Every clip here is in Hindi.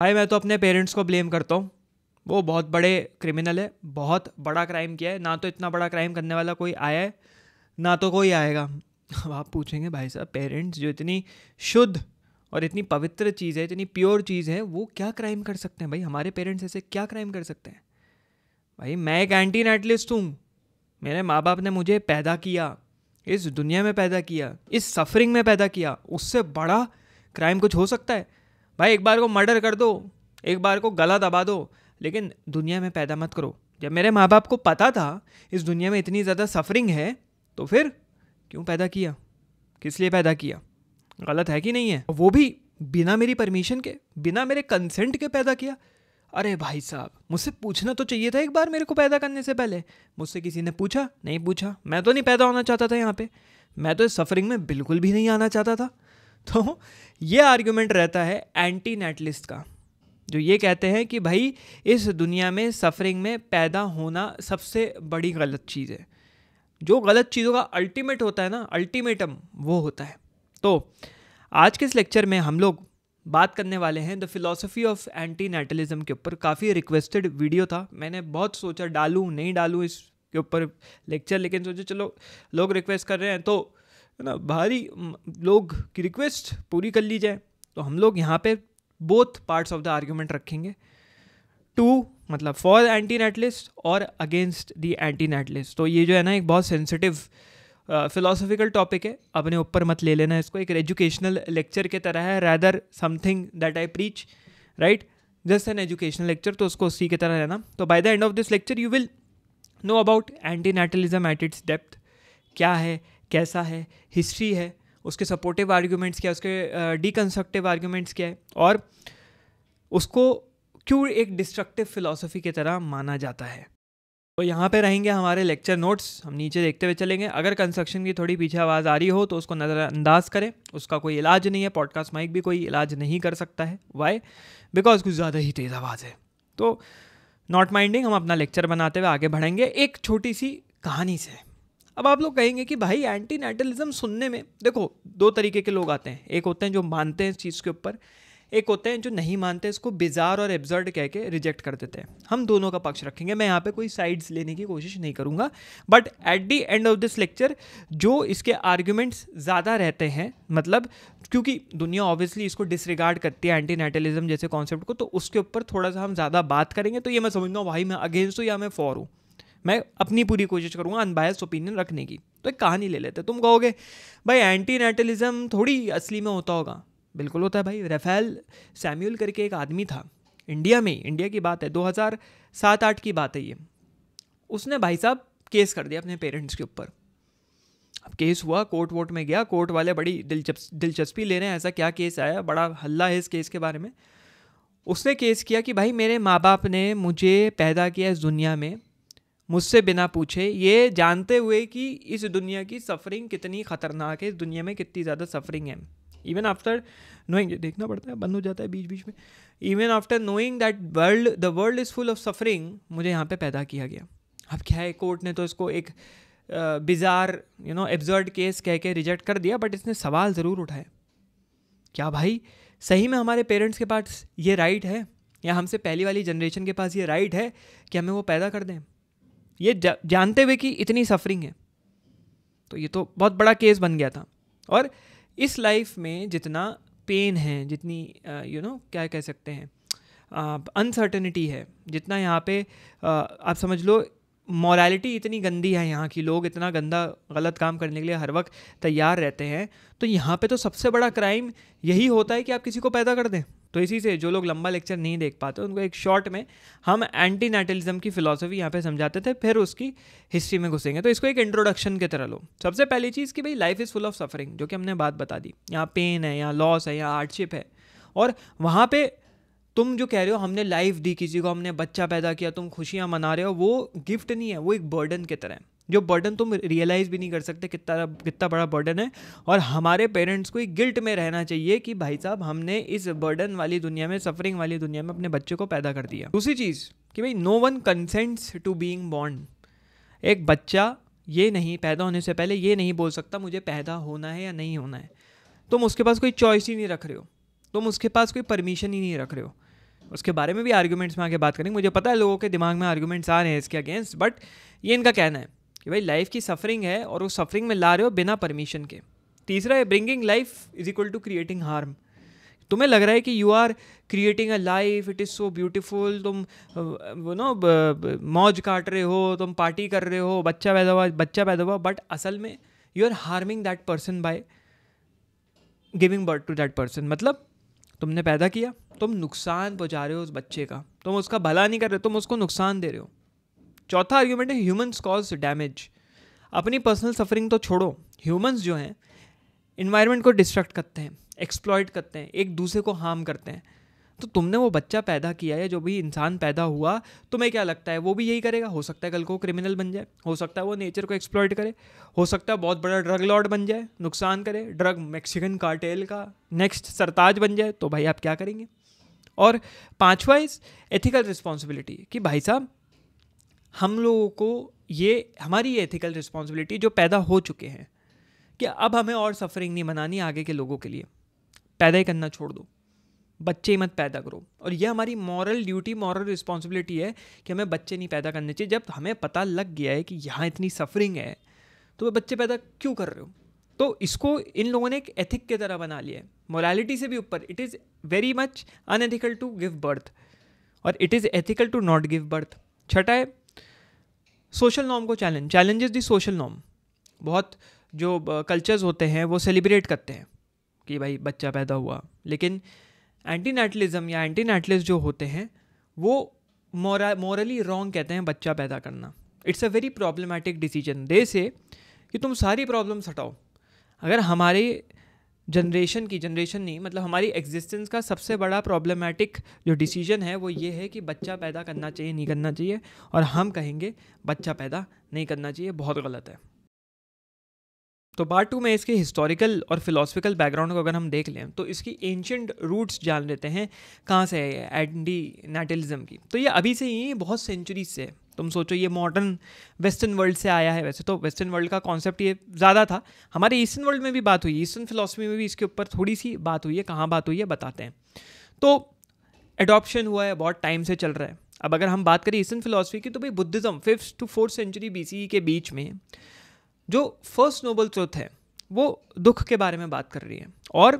भाई मैं तो अपने पेरेंट्स को ब्लेम करता हूँ। वो बहुत बड़े क्रिमिनल है, बहुत बड़ा क्राइम किया है। ना तो इतना बड़ा क्राइम करने वाला कोई आया है, ना तो कोई आएगा। अब आप पूछेंगे भाई साहब, पेरेंट्स जो इतनी शुद्ध और इतनी पवित्र चीज़ है, इतनी प्योर चीज़ है, वो क्या क्राइम कर सकते हैं? भाई हमारे पेरेंट्स ऐसे क्या क्राइम कर सकते हैं? भाई मैं एक एंटी नेटलिस्ट हूँ। मेरे माँ बाप ने मुझे पैदा किया, इस दुनिया में पैदा किया, इस सफरिंग में पैदा किया। उससे बड़ा क्राइम कुछ हो सकता है? भाई एक बार को मर्डर कर दो, एक बार को गला दबा दो, लेकिन दुनिया में पैदा मत करो। जब मेरे माँ बाप को पता था इस दुनिया में इतनी ज़्यादा सफरिंग है, तो फिर क्यों पैदा किया? किस लिए पैदा किया? गलत है कि नहीं है? वो भी बिना मेरी परमिशन के, बिना मेरे कंसेंट के पैदा किया। अरे भाई साहब, मुझसे पूछना तो चाहिए था एक बार मेरे को पैदा करने से पहले। मुझसे किसी ने पूछा? नहीं पूछा। मैं तो नहीं पैदा होना चाहता था यहाँ पे, मैं तो इस सफरिंग में बिल्कुल भी नहीं आना चाहता था। तो ये आर्गुमेंट रहता है एंटी नेटलिस्ट का, जो ये कहते हैं कि भाई इस दुनिया में सफरिंग में पैदा होना सबसे बड़ी गलत चीज़ है। जो गलत चीज़ों का अल्टीमेट होता है ना, अल्टीमेटम, वो होता है। तो आज के इस लेक्चर में हम लोग बात करने वाले हैं द फिलॉसफी ऑफ एंटी नेटलिज्म के ऊपर। काफ़ी रिक्वेस्टेड वीडियो था, मैंने बहुत सोचा डालूँ नहीं डालूँ इसके ऊपर लेक्चर, लेकिन सोचा चलो लोग रिक्वेस्ट कर रहे हैं तो ना भारी लोग की रिक्वेस्ट पूरी कर ली जाए। तो हम लोग यहाँ पे both parts of the argument रखेंगे, टू मतलब फॉर एंटी नेटलिस्ट और अगेंस्ट द एंटी नेटलिस्ट। तो ये जो है ना एक बहुत सेंसिटिव फिलोसॉफिकल टॉपिक है, अपने ऊपर मत ले लेना इसको। एक एजुकेशनल लेक्चर की तरह है, rather something that I preach, right, just an educational lecture, तो उसको उसी की तरह रहना। तो by the end of this lecture you will know about anti natalism at its depth, क्या है, कैसा है, हिस्ट्री है, उसके सपोर्टिव आर्ग्यूमेंट्स क्या है, उसके डीकंस्ट्रक्टिव आर्ग्यूमेंट्स क्या है, और उसको क्यों एक डिस्ट्रक्टिव फिलॉसफी की तरह माना जाता है। तो यहाँ पे रहेंगे हमारे लेक्चर नोट्स, हम नीचे देखते हुए चलेंगे। अगर कंस्ट्रक्शन की थोड़ी पीछे आवाज़ आ रही हो तो उसको नज़रअंदाज करें, उसका कोई इलाज नहीं है, पॉडकास्ट माइक भी कोई इलाज नहीं कर सकता है। वाई? बिकॉज कुछ ज़्यादा ही तेज़ आवाज़ है। तो नॉट माइंडिंग, हम अपना लेक्चर बनाते हुए आगे बढ़ेंगे एक छोटी सी कहानी से। अब आप लोग कहेंगे कि भाई एंटी नेटलिज्म सुनने में, देखो दो तरीके के लोग आते हैं, एक होते हैं जो मानते हैं इस चीज़ के ऊपर, एक होते हैं जो नहीं मानते, इसको बिजार और एब्सर्ड कह के रिजेक्ट कर देते हैं। हम दोनों का पक्ष रखेंगे, मैं यहाँ पे कोई साइड्स लेने की कोशिश नहीं करूँगा, but at the end of this lecture जो इसके आर्ग्यूमेंट्स ज़्यादा रहते हैं, मतलब क्योंकि दुनिया ऑब्वियसली इसको डिसरिगार्ड करती है एंटी नेटलिज्म जैसे कॉन्सेप्ट को, तो उसके ऊपर थोड़ा सा हम ज़्यादा बात करेंगे। तो ये मैं समझता हूँ भाई मैं अगेंस्ट हूँ या मैं फॉर हूँ, मैं अपनी पूरी कोशिश करूँगा अनबायस्ड ओपिनियन रखने की। तो एक कहानी ले लेते हैं। तुम कहोगे भाई एंटी नेटलिज्म थोड़ी असली में होता होगा। बिल्कुल होता है भाई। राफेल सैमुअल करके एक आदमी था इंडिया में, इंडिया की बात है, 2007-8 की बात है ये। उसने भाई साहब केस कर दिया अपने पेरेंट्स के ऊपर। अब केस हुआ, कोर्ट वोट में गया, कोर्ट वाले बड़ी दिलचस्पी ले रहे हैं ऐसा क्या केस आया, बड़ा हल्ला है इस केस के बारे में। उसने केस किया कि भाई मेरे माँ बाप ने मुझे पैदा किया इस दुनिया में मुझसे बिना पूछे, ये जानते हुए कि इस दुनिया की सफरिंग कितनी ख़तरनाक है, इस दुनिया में कितनी ज़्यादा सफरिंग है। इवन आफ्टर नोइंग, देखना पड़ता है, बंद हो जाता है बीच बीच में, even after knowing that the world is full of suffering, मुझे यहाँ पे पैदा किया गया। अब क्या है, कोर्ट ने तो इसको एक बिजार एब्सर्ड केस कह के रिजेक्ट कर दिया, बट इसने सवाल ज़रूर उठाए, क्या भाई सही में हमारे पेरेंट्स के पास ये राइट है, या हमसे पहली वाली जनरेशन के पास ये राइट है कि हमें वो पैदा कर दें, ये जानते हुए कि इतनी सफरिंग है। तो ये तो बहुत बड़ा केस बन गया था। और इस लाइफ में जितना पेन है, जितनी क्या कह सकते हैं, अनसर्टेनिटी है, जितना यहाँ पे आप समझ लो मॉरलिटी इतनी गंदी है, यहाँ की लोग इतना गंदा गलत काम करने के लिए हर वक्त तैयार रहते हैं, तो यहाँ पे तो सबसे बड़ा क्राइम यही होता है कि आप किसी को पैदा कर दें। तो इसी से जो लोग लंबा लेक्चर नहीं देख पाते उनको एक शॉर्ट में हम एंटी नेटलिज्म की फिलॉसफी यहाँ पे समझाते थे, फिर उसकी हिस्ट्री में घुसेंगे। तो इसको एक इंट्रोडक्शन की तरह लो। सबसे पहली चीज़ कि भाई life is full of suffering, जो कि हमने बात बता दी। यहाँ पेन है, यहाँ लॉस है, यहाँ हार्डशिप है, और वहाँ पे तुम जो कह रहे हो हमने लाइफ दी किसी को, हमने बच्चा पैदा किया, तुम खुशियाँ मना रहे हो, वो गिफ्ट नहीं है, वो एक बर्डन की तरह है, जो बर्डन तुम रियलाइज़ भी नहीं कर सकते कितना बड़ा बर्डन है। और हमारे पेरेंट्स को एक गिल्ट में रहना चाहिए कि भाई साहब हमने इस बर्डन वाली दुनिया में, सफरिंग वाली दुनिया में अपने बच्चे को पैदा कर दिया। दूसरी चीज़ कि भाई no one consents to being born. एक बच्चा ये नहीं, पैदा होने से पहले ये नहीं बोल सकता मुझे पैदा होना है या नहीं होना है। तुम उसके पास कोई चॉइस ही नहीं रख रहे हो, तुम उसके पास कोई परमिशन ही नहीं रख रहे हो। उसके बारे में भी आर्ग्यूमेंट्स में आगे बात करेंगे। मुझे पता है लोगों के दिमाग में आर्ग्यूमेंट्स आ रहे हैं इसके अगेंस्ट, बट ये इनका कहना है कि भाई लाइफ की सफरिंग है और उस सफरिंग में ला रहे हो बिना परमिशन के। तीसरा है bringing life is equal to creating harm. तुम्हें लग रहा है कि you are creating a life, it is so beautiful, तुम वो नो मौज काट रहे हो, तुम पार्टी कर रहे हो, बच्चा पैदा हुआ, बट असल में you are harming that person by giving birth to that person. मतलब तुमने पैदा किया, तुम नुकसान पहुंचा रहे हो उस बच्चे का, तुम उसका भला नहीं कर रहे, तुम उसको नुकसान दे रहे हो। चौथा आर्ग्यूमेंट है ह्यूमंस कॉज डैमेज। अपनी पर्सनल सफरिंग तो छोड़ो, ह्यूमंस जो हैं इन्वायरमेंट को डिस्ट्रक्ट करते हैं, एक्सप्लॉइट करते हैं, एक दूसरे को हार्म करते हैं। तो तुमने वो बच्चा पैदा किया है, जो भी इंसान पैदा हुआ, तुम्हें क्या लगता है वो भी यही करेगा? हो सकता है कल को क्रिमिनल बन जाए, हो सकता है वो नेचर को एक्सप्लॉइट करे, हो सकता है बहुत बड़ा ड्रग लॉर्ड बन जाए, नुकसान करे, ड्रग मैक्सिकन कार्टेल का नेक्स्ट सरताज बन जाए, तो भाई आप क्या करेंगे? और पांचवा इज एथिकल रिस्पॉन्सिबिलिटी, कि भाई साहब हम लोगों को ये हमारी ये एथिकल रिस्पॉन्सिबिलिटी जो पैदा हो चुके हैं कि अब हमें और सफरिंग नहीं बनानी आगे के लोगों के लिए, पैदा ही करना छोड़ दो, बच्चे ही मत पैदा करो। और ये हमारी मॉरल ड्यूटी, मॉरल रिस्पॉन्सिबिलिटी है कि हमें बच्चे नहीं पैदा करने चाहिए। जब हमें पता लग गया है कि यहाँ इतनी सफरिंग है तो वो बच्चे पैदा क्यों कर रहे हो? तो इसको इन लोगों ने एक एथिक की तरह बना लिया है, मोरालिटी से भी ऊपर। It is very much unethical to give birth और it is ethical to not give birth. छठा है सोशल नॉर्म को चैलेंजेस दी सोशल नॉर्म। बहुत जो कल्चर्स होते हैं वो सेलिब्रेट करते हैं कि भाई बच्चा पैदा हुआ, लेकिन एंटी नेटलिज्म या एंटी नेटलिस्ट जो होते हैं वो मॉरली रॉन्ग कहते हैं बच्चा पैदा करना। It's a very problematic decision. They say कि तुम सारी प्रॉब्लम्स हटाओ। अगर हमारे जनरेशन नहीं, मतलब हमारी एग्जिस्टेंस का सबसे बड़ा प्रॉब्लमैटिक जो डिसीजन है वो ये है कि बच्चा पैदा करना चाहिए नहीं करना चाहिए, और हम कहेंगे बच्चा पैदा नहीं करना चाहिए, बहुत गलत है। तो पार्ट 2 में इसके हिस्टोरिकल और फिलोसफिकल बैकग्राउंड को अगर हम देख लें तो इसकी एंशिएंट रूट्स जान लेते हैं कहाँ से है एंटी नेटलिज्म की। तो ये अभी से ही बहुत सेंचुरीज से है। तुम सोचो ये मॉडर्न वेस्टर्न वर्ल्ड से आया है। वैसे तो वेस्टर्न वर्ल्ड का कॉन्सेप्ट ये ज़्यादा था, हमारे ईस्टर्न वर्ल्ड में भी बात हुई, ईस्टर्न फिलोसफी में भी इसके ऊपर थोड़ी सी बात हुई है। कहाँ बात हुई है बताते हैं। तो एडॉप्शन हुआ है, बहुत टाइम से चल रहा है। अब अगर हम बात करें ईस्टर्न फिलोसफी की तो भाई Buddhism 5th to 4th century BCE के बीच में जो फर्स्ट नोबल ट्रुथ है वो दुख के बारे में बात कर रही है। और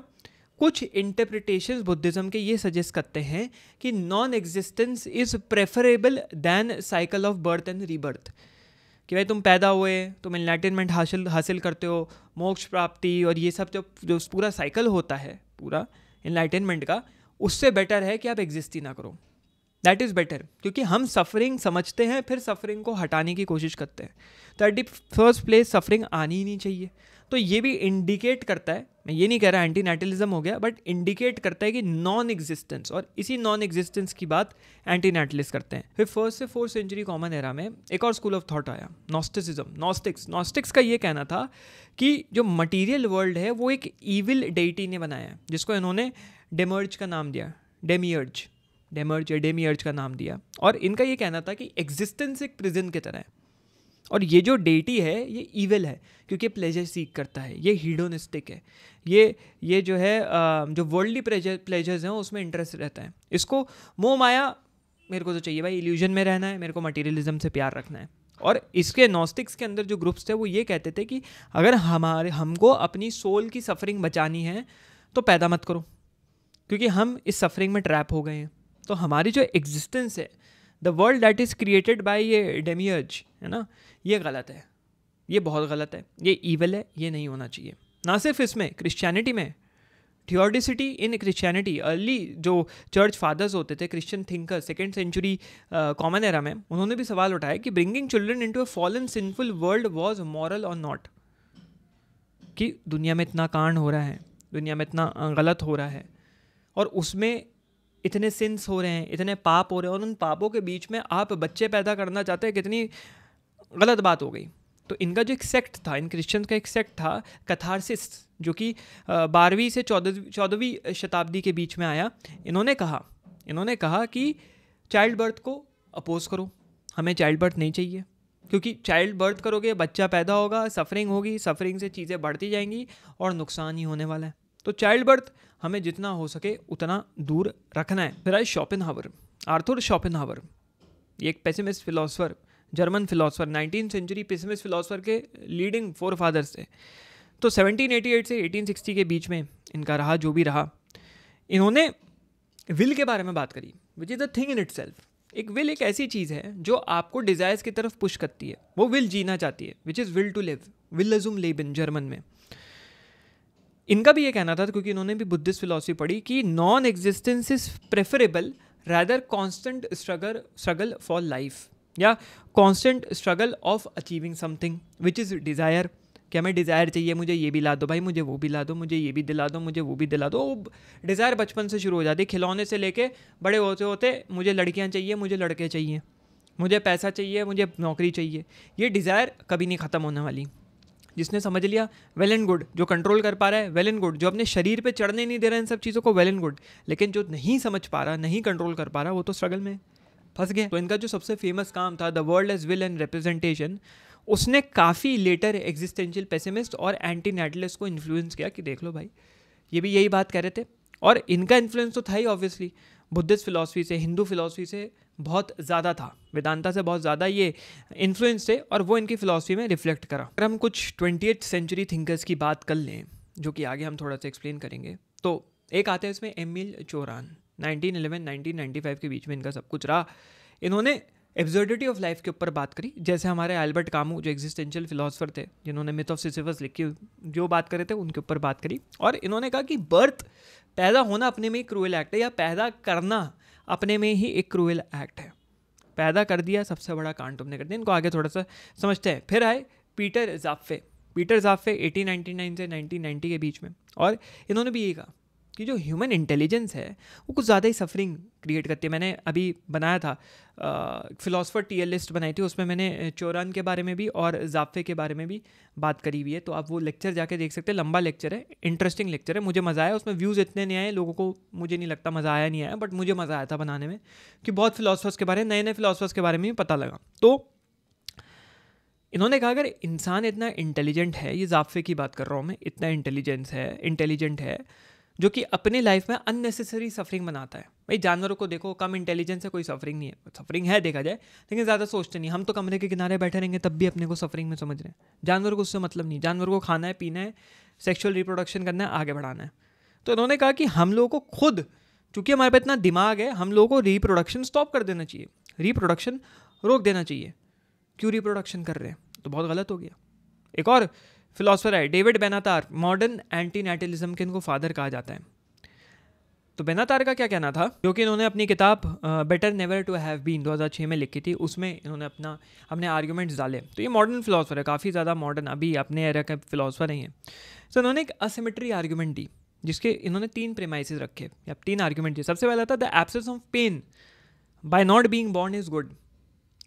कुछ इंटरप्रिटेशंस बुद्धिज़्म के ये सजेस्ट करते हैं कि non existence is preferable than cycle of birth and rebirth. कि भाई तुम पैदा हुए, तुम एनलाइटनमेंट हासिल करते हो, मोक्ष प्राप्ति और ये सब जो पूरा साइकिल होता है पूरा एनलाइटनमेंट का, उससे बेटर है कि आप एग्जिस्ट ही ना करो। दैट इज़ बेटर, क्योंकि हम सफरिंग समझते हैं फिर सफरिंग को हटाने की कोशिश करते हैं। तो at the first place suffering आनी ही नहीं चाहिए। तो ये भी इंडिकेट करता है, मैं ये नहीं कह रहा एंटी नेटलिज्म हो गया, बट इंडिकेट करता है कि नॉन एग्जिस्टेंस, और इसी नॉन एग्जिस्टेंस की बात एंटी नेटलिस्ट करते हैं। फिर 1st से 4th सेंचुरी कॉमन एरा में एक और स्कूल ऑफ थॉट आया, नॉस्टिसिज्म, नॉस्टिक्स का ये कहना था कि जो मटीरियल वर्ल्ड है वो एक ईविल डेइटी ने बनाया है, जिसको इन्होंने डेमर्ज का नाम दिया, डेमियर्ज का नाम दिया। और इनका ये कहना था कि एग्जिस्टेंस एक प्रिजन की तरह है, और ये जो डेटी है ये ईविल है क्योंकि प्लेजर सीक करता है, ये हीडोनिस्टिक है, ये जो है जो वर्ल्डली प्लेजर्स हैं उसमें इंटरेस्ट रहता है। इसको मोह माया मेरे को तो चाहिए भाई, इल्यूजन में रहना है, मेरे को मटीरियलिज्म से प्यार रखना है। और इसके नॉस्टिक्स के अंदर जो ग्रुप्स थे वो ये कहते थे कि अगर हमको अपनी सोल की सफरिंग बचानी है तो पैदा मत करो, क्योंकि हम इस सफरिंग में ट्रैप हो गए हैं। तो हमारी जो एग्जिस्टेंस है, the world that is created by ये डेमियर्ज है ना, ये गलत है, ये बहुत गलत है, ये ईविल है, ये नहीं होना चाहिए। ना सिर्फ इसमें, क्रिश्चियनिटी में थियोडिसिटी इन क्रिश्चियनिटी, अर्ली जो चर्च फादर्स होते थे, Christian thinker 2nd century common era में, उन्होंने भी सवाल उठाया कि bringing children into a fallen sinful world was moral और नॉट। कि दुनिया में इतना कांड हो रहा है, दुनिया में इतना गलत हो रहा है, और उसमें इतने सिंस हो रहे हैं, इतने पाप हो रहे हैं, और उन पापों के बीच में आप बच्चे पैदा करना चाहते हैं, कितनी गलत बात हो गई। तो इनका जो एक सेक्ट था, इन क्रिश्चियंस का एक सेक्ट था कैथारसिस्ट, जो कि 12वीं से 14वीं शताब्दी के बीच में आया। इन्होंने कहा कि चाइल्ड बर्थ को अपोज करो, हमें चाइल्ड बर्थ नहीं चाहिए, क्योंकि चाइल्ड बर्थ करोगे बच्चा पैदा होगा, सफरिंग होगी, सफरिंग से चीज़ें बढ़ती जाएंगी और नुकसान ही होने वाला है। तो चाइल्ड बर्थ हमें जितना हो सके उतना दूर रखना है। फिर आए शोपेनहावर, आर्थर शोपेनहावर, ये एक pessimist philosopher, German philosopher, 19th century pessimist philosopher के लीडिंग फोर फादर्स थे। तो 1788 से 1860 के बीच में इनका रहा जो भी रहा, इन्होंने विल के बारे में बात करी, which is the thing in itself. एक विल एक ऐसी चीज़ है जो आपको डिज़ायर्स की तरफ पुश करती है, वो विल जीना चाहती है, which is will to live, विल्लजुम लेबन जर्मन में। इनका भी ये कहना था, क्योंकि इन्होंने भी बुद्धिस्ट फिलॉसफी पढ़ी, कि non existence is preferable rather constant struggle for life, या constant struggle of achieving something which is desire. कि हमें डिज़ायर चाहिए, मुझे ये भी ला दो भाई, मुझे वो भी ला दो, मुझे ये भी दिला दो, मुझे वो भी दिला दो। वो डिज़ायर बचपन से शुरू हो जाती है, खिलौने से लेके बड़े होते होते मुझे लड़कियां चाहिए, मुझे लड़के चाहिए, मुझे पैसा चाहिए, मुझे नौकरी चाहिए। ये डिज़ायर कभी नहीं ख़त्म होने वाली। जिसने समझ लिया वेल एंड गुड, जो कंट्रोल कर पा रहा है वेल एंड गुड, जो अपने शरीर पे चढ़ने नहीं दे रहा है इन सब चीज़ों को वेल एंड गुड, लेकिन जो नहीं समझ पा रहा, नहीं कंट्रोल कर पा रहा, वो तो स्ट्रगल में फंस गए। तो इनका जो सबसे फेमस काम था the world as will and representation, उसने काफ़ी लेटर एग्जिस्टेंशियल पेसिमिस्ट और एंटी नेटलिस्ट को इन्फ्लुएंस किया कि देख लो भाई ये भी यही बात कह रहे थे। और इनका इन्फ्लुएंस तो था ही ऑब्वियसली, बुद्धिस्ट फिलॉसफी से, हिंदू फिलॉसफी से बहुत ज़्यादा था, वेदांता से बहुत ज़्यादा ये इन्फ्लुएंस थे, और वो इनकी फिलॉसफी में रिफ्लेक्ट करा। अगर हम कुछ 20th सेंचुरी थिंकर्स की बात कर लें, जो कि आगे हम थोड़ा सा एक्सप्लेन करेंगे, तो एक आते हैं इसमें एमिल चोरान, 1911-1995 के बीच में इनका सब कुछ रहा। इन्होंने एब्सर्डिटी ऑफ लाइफ के ऊपर बात करी, जैसे हमारे एल्बर्ट कामू जो एग्जिस्टेंशियल फिलोसफर थे, जिन्होंने मिथ ऑफ सिसिफस लिखी, जो बात करे थे उनके ऊपर बात करी। और इन्होंने कहा कि बर्थ, पैदा होना अपने में ही क्रूएल एक्ट है, या पैदा करना अपने में ही एक क्रूएल एक्ट है। पैदा कर दिया, सबसे बड़ा कांड तुमने कर दिया। इनको आगे थोड़ा सा समझते हैं। फिर आए पीटर ज़ाफ्फे 1899 से 1990 के बीच में, और इन्होंने भी यही कहा कि जो ह्यूमन इंटेलिजेंस है वो कुछ ज़्यादा ही सफरिंग क्रिएट करती है। मैंने अभी बनाया था फिलोसफर टीयर लिस्ट बनाई थी, उसमें मैंने चोरान के बारे में भी और ज़ाफ्फे के बारे में भी बात करी हुई है, तो आप वो लेक्चर जाके देख सकते हैं। लंबा लेक्चर है, इंटरेस्टिंग लेक्चर है, मुझे मज़ा आया। उसमें व्यूज़ इतने नहीं आए, लोगों को मुझे नहीं लगता मज़ा आया नहीं आया, बट मुझे मज़ा आया था बनाने में, कि बहुत फिलोसफर्स के बारे में, नए नए फिलोसफर्स के बारे में भी पता लगा। तो इन्होंने कहा अगर इंसान इतना इंटेलिजेंट है, ये ज़ाफ्फे की बात कर रहा हूँ मैं, इतना इंटेलिजेंट है जो कि अपने लाइफ में अननेसेसरी सफरिंग बनाता है। भाई जानवरों को देखो, कम इंटेलिजेंस है, कोई सफरिंग नहीं है, सफरिंग है देखा जाए, लेकिन ज़्यादा सोचते नहीं। हम तो कमरे के किनारे बैठे रहेंगे तब भी अपने को सफरिंग में समझ रहे हैं। जानवरों को उससे मतलब नहीं, जानवरों को खाना है, पीना है, सेक्शुअल रिप्रोडक्शन करना है, आगे बढ़ाना है। तो इन्होंने कहा कि हम लोगों को खुद, चूँकि हमारे पास इतना दिमाग है, हम लोगों को रिप्रोडक्शन स्टॉप कर देना चाहिए, रिप्रोडक्शन रोक देना चाहिए। क्यों रिप्रोडक्शन कर रहे हैं, तो बहुत गलत हो गया। एक और फिलोसफर है डेविड बेनातार, मॉडर्न एंटी नेटलिज्म के इनको फादर कहा जाता है। तो बेनातार का क्या कहना था, जो कि इन्होंने अपनी किताब better never to have been 2006 में लिखी थी, उसमें इन्होंने अपने आर्ग्यूमेंट्स डाले। तो ये मॉडर्न फिलोसफर है, काफ़ी ज़्यादा मॉडर्न, अभी अपने एरा का फिलोसफर नहीं है। तो इन्होंने एक असिमेट्री आर्ग्यूमेंट दी, जिसके इन्होंने 3 प्रेमाइसेस रखे, या 3 आर्ग्यूमेंट दिए। सबसे पहला था the absence of pain by not being born is good.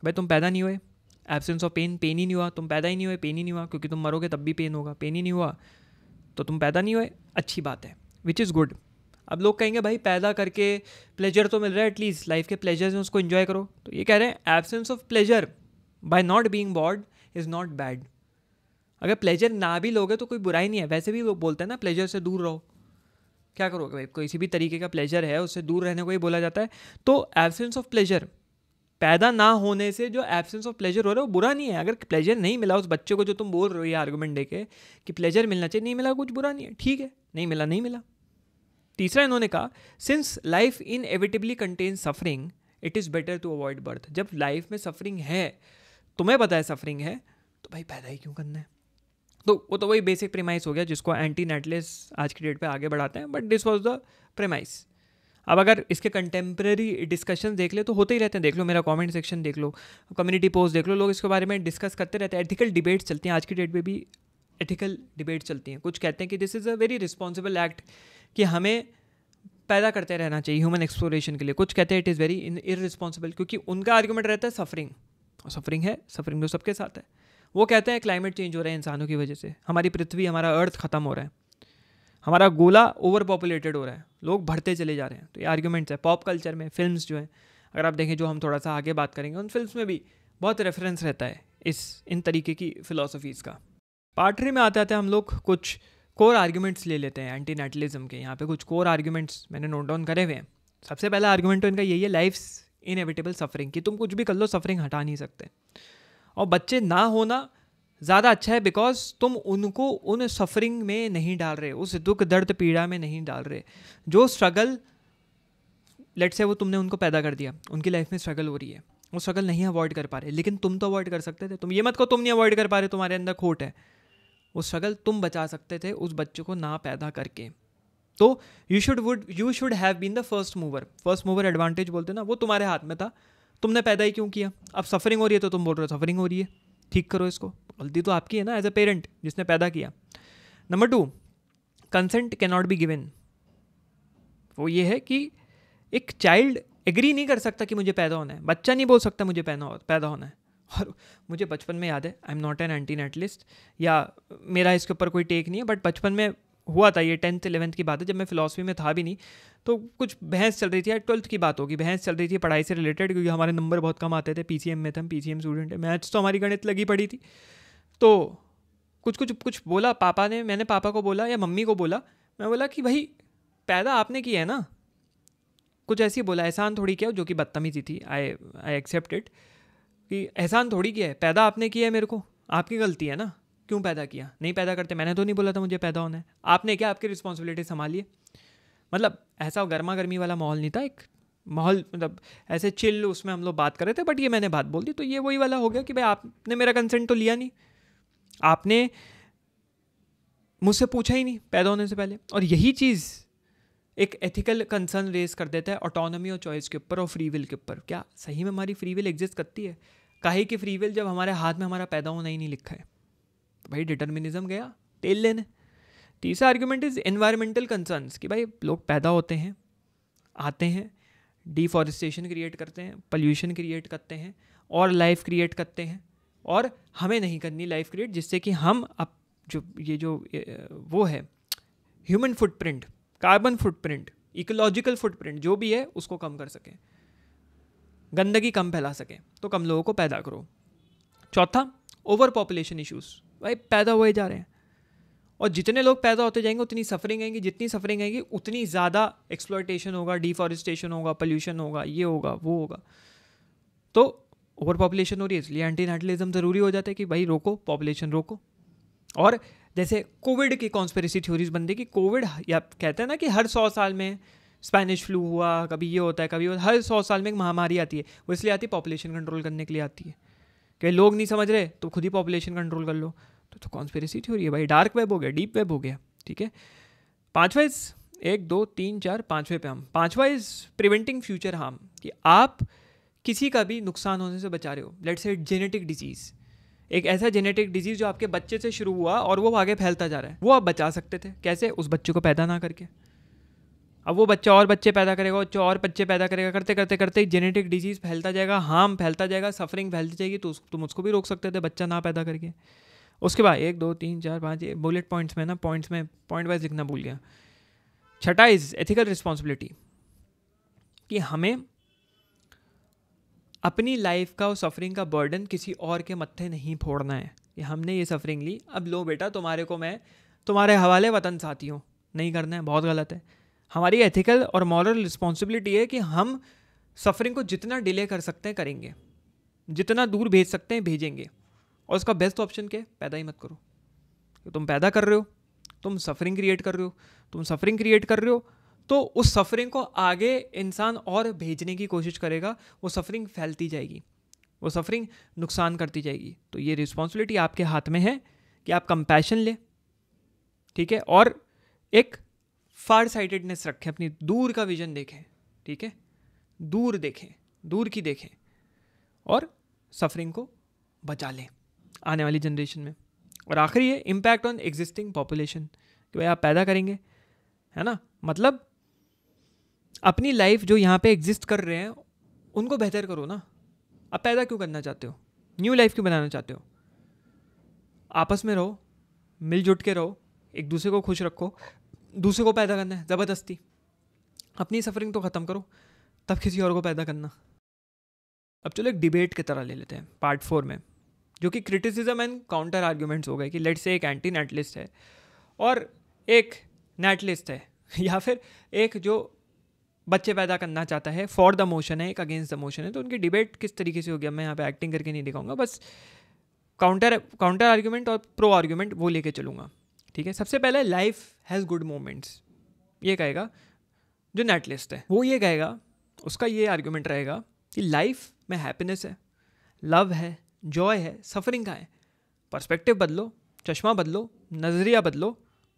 भाई तुम पैदा नहीं हुए, एब्सेंस ऑफ पेन, पेन ही नहीं हुआ, तुम पैदा ही नहीं हुए, पेन ही नहीं हुआ, क्योंकि तुम मरोगे तब भी पेन होगा, पेन ही नहीं हुआ तो तुम पैदा नहीं हुए, अच्छी बात है, विच इज़ गुड। अब लोग कहेंगे भाई पैदा करके प्लेजर तो मिल रहा है, एटलीस्ट लाइफ के प्लेजर्स हैं उसको एंजॉय करो। तो ये कह रहे हैं absence of pleasure by not being born is not bad. अगर प्लेजर ना भी लोगे तो कोई बुराई नहीं है। वैसे भी लोग बोलते हैं ना प्लेजर से दूर रहो, क्या करोगे भाई, किसी भी तरीके का प्लेजर है उससे दूर रहने को ही बोला जाता है। तो एब्सेंस ऑफ प्लेजर, पैदा ना होने से जो एब्सेंस ऑफ प्लेजर हो रहा है वो बुरा नहीं है। अगर प्लेजर नहीं मिला उस बच्चे को, जो तुम बोल रहे हो ये आर्गूमेंट देके कि प्लेजर मिलना चाहिए, नहीं मिला कुछ बुरा नहीं है, ठीक है, नहीं मिला नहीं मिला। तीसरा इन्होंने कहा since life inevitably contain suffering it is better to avoid birth. जब लाइफ में सफरिंग है, तुम्हें पता है सफरिंग है, तो भाई पैदा ही क्यों करना है। तो वो तो वही बेसिक प्रेमाइस हो गया जिसको एंटी नेटलिस्ट आज की डेट पे आगे बढ़ाते हैं, but this was the premise. अब अगर इसके कंटेम्प्रेरी डिस्कशन देख ले तो होते ही रहते हैं, देख लो मेरा कमेंट सेक्शन देख लो, कम्युनिटी पोस्ट देख लो, लोग इसके बारे में डिस्कस करते रहते हैं। एथिकल डिबेट्स चलती हैं, आज की डेट में भी एथिकल डिबेट चलती हैं। कुछ कहते हैं कि this is a very responsible act, कि हमें पैदा करते रहना चाहिए ह्यूमन एक्सप्लोरेशन के लिए। कुछ कहते हैं इट इज़ वेरी इररिस्पॉन्सिबल, क्योंकि उनका आर्गूमेंट रहता है सफरिंग, और सफरिंग है, सफरिंग तो सबके साथ है। वो कहते हैं क्लाइमेट चेंज हो रहा है इंसानों की वजह से, हमारी पृथ्वी, हमारा अर्थ ख़त्म हो रहा है, हमारा गोला ओवर पॉपुलेटेड हो रहा है, लोग बढ़ते चले जा रहे हैं। तो ये आर्ग्यूमेंट्स है। पॉप कल्चर में फिल्म्स जो हैं, अगर आप देखें, जो हम थोड़ा सा आगे बात करेंगे, उन फिल्म्स में भी बहुत रेफरेंस रहता है इन तरीके की फ़िलासफ़ीज़ का। पार्ट 3 में आते आते हम लोग कुछ कोर आर्ग्यूमेंट्स ले लेते हैं एंटी नेटलिज्म के। यहाँ पे कुछ कोर आर्ग्यूमेंट्स मैंने नोट डाउन करे हुए हैं। सबसे पहला आर्ग्यूमेंट तो इनका यही है, लाइफ्स इनएविटेबल सफरिंग, कि तुम कुछ भी कर लो सफरिंग हटा नहीं सकते। और बच्चे ना होना ज़्यादा अच्छा है बिकॉज तुम उनको उन सफरिंग में नहीं डाल रहे, उस दुख दर्द पीड़ा में नहीं डाल रहे। जो स्ट्रगल लेट्स से वो तुमने उनको पैदा कर दिया, उनकी लाइफ में स्ट्रगल हो रही है, वो स्ट्रगल नहीं अवॉइड कर पा रहे, लेकिन तुम तो अवॉइड कर सकते थे। तुम ये मत कहो तुम नहीं अवॉइड कर पा रहे, तुम्हारे अंदर खोट है। वो स्ट्रगल तुम बचा सकते थे उस बच्चे को ना पैदा करके। तो you should have been the first mover advantage बोलते ना, वो तुम्हारे हाथ में था। तुमने पैदा ही क्यों किया? अब सफरिंग हो रही है तो तुम बोल रहे हो सफरिंग हो रही है, ठीक करो इसको। गलती तो आपकी है ना एज अ पेरेंट जिसने पैदा किया। Number 2, consent can not be given. वो ये है कि एक चाइल्ड एग्री नहीं कर सकता कि मुझे पैदा होना है। बच्चा नहीं बोल सकता मुझे पैदा होना है। और मुझे बचपन में याद है, I am not an anti netlist या मेरा इसके ऊपर कोई टेक नहीं है, बट बचपन में हुआ था, ये 10th 11th की बात है, जब मैं फिलॉसफी में था भी नहीं, तो कुछ बहस चल रही थी, या 12th की बात होगी, बहस चल रही थी पढ़ाई से रिलेटेड, क्योंकि हमारे नंबर बहुत कम आते थे। पीसीएम में थे हम, पीसीएम स्टूडेंट है, मैथ्स तो हमारी गणित लगी पड़ी थी। तो कुछ बोला पापा ने, मैंने पापा को बोला या मम्मी को बोला, मैं बोला कि भाई पैदा आपने किया है ना, कुछ ऐसी बोला, एहसान थोड़ी किया, जो कि बदतमीजी थी। आई एक्सेप्ट इट कि एहसान थोड़ी किया है, पैदा आपने किया है मेरे को, आपकी गलती है ना, क्यों पैदा किया? नहीं पैदा करते, मैंने तो नहीं बोला था मुझे पैदा होना है, आपने क्या आपकी रिस्पॉन्सिबिलिटी संभालिए। मतलब ऐसा गर्मा गर्मी वाला माहौल नहीं था, एक माहौल मतलब ऐसे चिल, उसमें हम लोग बात कर रहे थे, बट ये मैंने बात बोल दी तो ये वही वाला हो गया कि भाई आपने मेरा कंसेंट तो लिया नहीं, आपने मुझसे पूछा ही नहीं पैदा होने से पहले। और यही चीज़ एक एथिकल कंसर्न रेज कर देता है ऑटोनॉमी और चॉइस के ऊपर और फ्री विल के ऊपर। क्या सही में हमारी फ्री विल एग्जिस्ट करती है? काहे की फ्री विल, जब हमारे हाथ में हमारा पैदा होना ही नहीं लिखा है। तो भाई डिटर्मिनिज्म गया तेल लेने। तीसरा आर्ग्यूमेंट इज एनवायरमेंटल कंसर्न्स, कि भाई लोग पैदा होते हैं, आते हैं, डिफॉरेस्टेशन क्रिएट करते हैं, पोल्यूशन क्रिएट करते हैं और लाइफ क्रिएट करते हैं, और हमें नहीं करनी लाइफ क्रिएट, जिससे कि हम अब जो वो है human footprint, carbon footprint, ecological footprint जो भी है उसको कम कर सकें, गंदगी कम फैला सकें, तो कम लोगों को पैदा करो। चौथा, ओवर पॉपुलेशन इश्यूज। भाई पैदा हुए जा रहे हैं और जितने लोग पैदा होते जाएंगे उतनी सफरिंग आएंगी, जितनी सफरिंग आएगी उतनी ज़्यादा एक्सप्लॉयटेशन होगा, डिफॉरेस्टेशन होगा, पोल्यूशन होगा, ये होगा वो होगा। तो ओवर पॉपुलेशन हो रही है, इसलिए एंटी नेटलिज्म ज़रूरी हो जाता है कि भाई रोको, पॉपुलेशन रोको। और जैसे कोविड की कॉन्स्पिरेसी थ्योरीज बनती है कि कोविड, या कहते हैं ना कि हर 100 साल में स्पेनिश फ्लू हुआ, कभी ये होता है, कभी हर 100 साल में एक महामारी आती है। वो इसलिए आती है पॉपुलेशन कंट्रोल करने के लिए आती है, कि लोग नहीं समझ रहे तो खुद ही पॉपुलेशन कंट्रोल कर लो। तो कॉन्स्पिरेसी थ्योरी है भाई, डार्क वेब हो गया, डीप वेब हो गया, ठीक है। पांचवा इज 1 2 3 4 पांचवें पे हम, पांचवा इज प्रिवेंटिंग फ्यूचर हार्म, कि आप किसी का भी नुकसान होने से बचा रहे हो। लेट्स से जेनेटिक डिजीज़, एक ऐसा जेनेटिक डिजीज़ जो आपके बच्चे से शुरू हुआ और वो आगे फैलता जा रहा है, वो आप बचा सकते थे। कैसे? उस बच्चे को पैदा ना करके। अब वो बच्चा और बच्चे पैदा करेगा, बच्चा और बच्चे पैदा करेगा, करते करते करते जेनेटिक डिजीज़ फैलता जाएगा, हार्म फैलता जाएगा, सफरिंग फैलती जाएगी। तो तुम उसको भी रोक सकते थे बच्चा ना पैदा करके। उसके बाद 1 2 3 4 5 बुलेट पॉइंट्स में ना, पॉइंट्स में पॉइंट वाइज लिखना भूल गया। छठा इज एथिकल रिस्पॉन्सिबिलिटी, कि हमें अपनी लाइफ का और सफरिंग का बर्डन किसी और के मत्थे नहीं फोड़ना है कि हमने ये सफरिंग ली, अब लो बेटा तुम्हारे को मैं तुम्हारे हवाले वतन साथी हूँ, नहीं करना है, बहुत गलत है। हमारी एथिकल और मॉरल रिस्पॉन्सिबिलिटी है कि हम सफरिंग को जितना डिले कर सकते हैं करेंगे, जितना दूर भेज सकते हैं भेजेंगे। और उसका बेस्ट ऑप्शन क्या है? पैदा ही मत करो। तुम पैदा कर रहे हो, तुम सफरिंग क्रिएट कर रहे हो, तुम सफरिंग क्रिएट कर रहे हो तो उस सफरिंग को आगे इंसान और भेजने की कोशिश करेगा, वो सफरिंग फैलती जाएगी, वो सफरिंग नुकसान करती जाएगी। तो ये रिस्पॉन्सिबिलिटी आपके हाथ में है कि आप कंपैशन ले, ठीक है, और एक फार साइटेडनेस रखें, अपनी दूर का विजन देखें, ठीक है, दूर देखें, दूर की देखें, और सफरिंग को बचा लें आने वाली जनरेशन में। और आखिरी है इम्पैक्ट ऑन एग्जिस्टिंग पॉपुलेशन, कि भाई आप पैदा करेंगे, है ना, मतलब अपनी लाइफ जो यहाँ पे एग्जिस्ट कर रहे हैं उनको बेहतर करो ना। आप पैदा क्यों करना चाहते हो? न्यू लाइफ क्यों बनाना चाहते हो? आपस में रहो, मिलजुट के रहो, एक दूसरे को खुश रखो। दूसरे को पैदा करना है ज़बरदस्ती, अपनी सफरिंग तो ख़त्म करो, तब किसी और को पैदा करना। अब चलो एक डिबेट की तरह ले लेते हैं पार्ट 4 में, जो कि क्रिटिसिज्म एंड काउंटर आर्ग्यूमेंट्स हो गए। कि लेट्स से एक एंटी नेटलिस्ट है और एक नेटलिस्ट है या फिर एक जो बच्चे पैदा करना चाहता है, फॉर द मोशन है, एक अगेंस्ट द मोशन है, तो उनकी डिबेट किस तरीके से हो गया मैं यहाँ पे एक्टिंग करके नहीं दिखाऊंगा, बस काउंटर आर्ग्यूमेंट और प्रो आर्ग्यूमेंट वो लेके चलूँगा, ठीक है। सबसे पहले लाइफ हैज़ गुड मोमेंट्स, ये कहेगा जो नेटलिस्ट है, वो ये कहेगा, उसका ये आर्ग्यूमेंट रहेगा कि लाइफ में हैप्पीनेस है, लव है, जॉय है, सफरिंग का है। पर्सपेक्टिव बदलो, चश्मा बदलो, नज़रिया बदलो,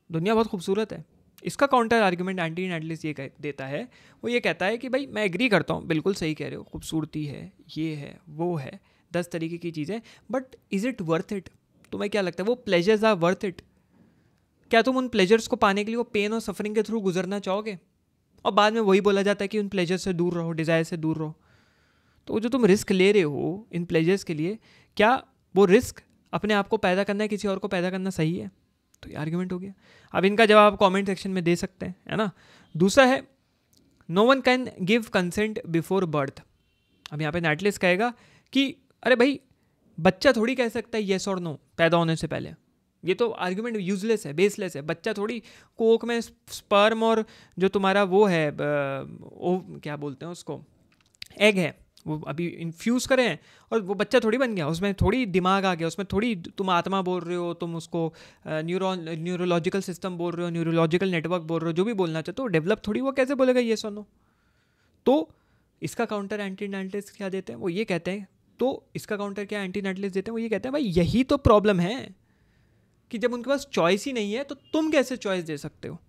दुनिया बहुत खूबसूरत है। इसका काउंटर आर्ग्यूमेंट एंटी नेटलिस्ट ये देता है, वो ये कहता है कि भाई मैं एग्री करता हूँ, बिल्कुल सही कह रहे हो, खूबसूरती है, ये है, वो है, 10 तरीके की चीज़ें, but is it worth it? तुम्हें क्या लगता है वो प्लेजर्स आर वर्थ इट? क्या तुम उन प्लेजर्स को पाने के लिए वो पेन और सफरिंग के थ्रू गुजरना चाहोगे? और बाद में वही बोला जाता है कि उन प्लेजर से दूर रहो, डिज़ायर से दूर रहो। तो जो तुम रिस्क ले रहे हो इन प्लेजर्स के लिए, क्या वो रिस्क अपने आप को पैदा करना है, किसी और को पैदा करना सही है? तो ये आर्ग्यूमेंट हो गया। अब इनका जवाब कमेंट सेक्शन में दे सकते हैं, है ना। दूसरा है no one can give consent before birth. अब यहाँ पे नेटलिस्ट कहेगा कि अरे भाई बच्चा थोड़ी कह सकता है येस और नो पैदा होने से पहले। ये तो आर्ग्यूमेंट यूजलेस है, बेसलेस है। बच्चा थोड़ी कोक में स्पर्म और जो तुम्हारा वो है क्या बोलते हैं उसको, एग है, वो अभी इन्फ्यूज़ करें हैं और वो बच्चा थोड़ी बन गया, उसमें थोड़ी दिमाग आ गया, उसमें थोड़ी तुम आत्मा बोल रहे हो, तुम उसको न्यूरोलॉजिकल सिस्टम बोल रहे हो, न्यूरोलॉजिकल नेटवर्क बोल रहे हो, जो भी बोलना चाहते हो, डेवलप थोड़ी वो कैसे बोलेगा ये सुनो। तो इसका काउंटर एंटी नेटलिस्ट क्या देते हैं, वो ये कहते हैं, तो इसका काउंटर क्या एंटी नेटलिस्ट देते हैं, वो ये कहते हैं भाई यही तो प्रॉब्लम है कि जब उनके पास चॉइस ही नहीं है तो तुम कैसे चॉइस दे सकते हो?